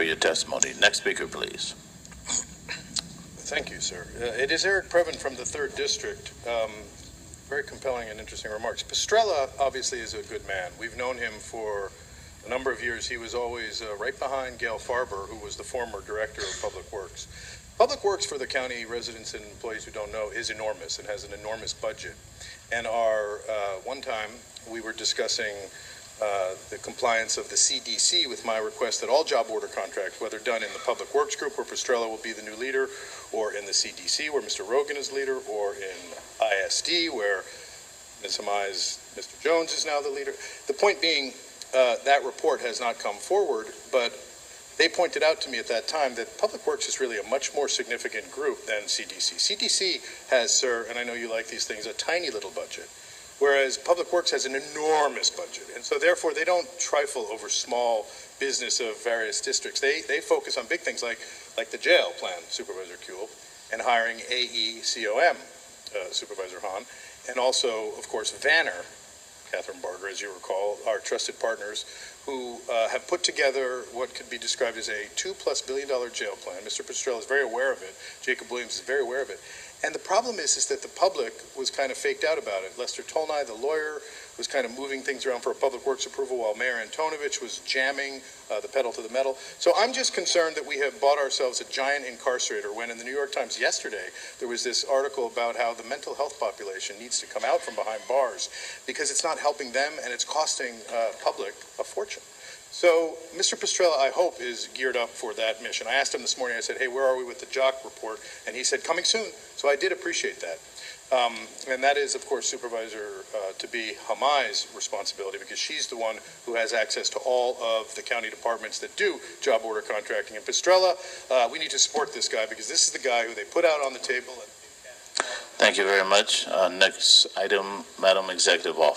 your testimony. Next speaker, please. Thank you, sir. It is Eric Previn from the 3rd District. Very compelling and interesting remarks. Pestrella obviously is a good man. We've known him for a number of years. He was always right behind Gail Farber, who was the former director of Public Works. Public Works, for the county residents and employees who don't know, is enormous and has an enormous budget. And one time we were discussing the compliance of the CDC with my request that all job order contracts, whether done in the Public Works Group, where Pestrella will be the new leader, or in the CDC, where Mr. Rogan is leader, or in ISD, where Ms. Hamai's Mr. Jones is now the leader. The point being, that report has not come forward, but they pointed out to me at that time that Public Works is really a much more significant group than CDC. CDC has, sir, and I know you like these things, a tiny little budget, whereas Public Works has an enormous budget. And so therefore they don't trifle over small business of various districts. They focus on big things like the jail plan, Supervisor Kuehl, and hiring AECOM, Supervisor Hahn, and also, of course, Vanner, Catherine Barger, as you recall, our trusted partners, who have put together what could be described as a $2+ billion jail plan. Mr. Pestrella is very aware of it. Jacob Williams is very aware of it. And the problem is that the public was kind of faked out about it. Lester Tolnai, the lawyer, was kind of moving things around for a Public Works approval while Mayor Antonovich was jamming the pedal to the metal. So I'm just concerned that we have bought ourselves a giant incarcerator when in the New York Times yesterday there was this article about how the mental health population needs to come out from behind bars because it's not helping them and it's costing public a fortune. So Mr. Pestrella, I hope, is geared up for that mission. I asked him this morning, I said, hey, where are we with the JOC report? And he said, coming soon. So I did appreciate that. And that is, of course, Supervisor to-be Hamai's responsibility because she's the one who has access to all of the county departments that do job order contracting. And Pestrella, we need to support this guy because this is the guy who they put out on the table. Thank you very much. Next item, Madam Executive Officer.